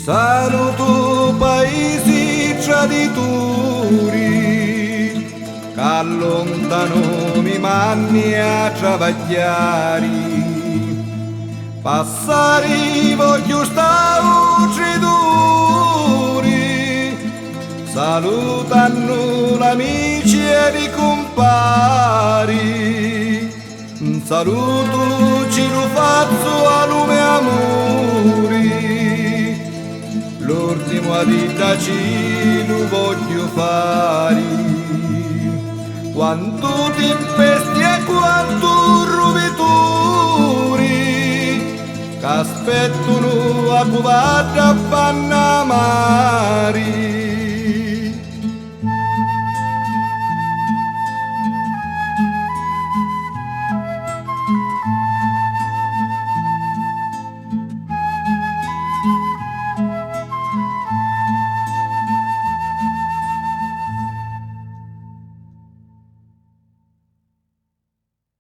Saluto paesi traditori che lontano mi manni a travagliare. Passari voglio stare duri, salutano l'amici e i compari. Un saluto ci lo faccio a lume amori, l'ultimo a vita ci lo voglio fare. Quanto tempesti e quanto rovituri che aspettano a covata a panna mari.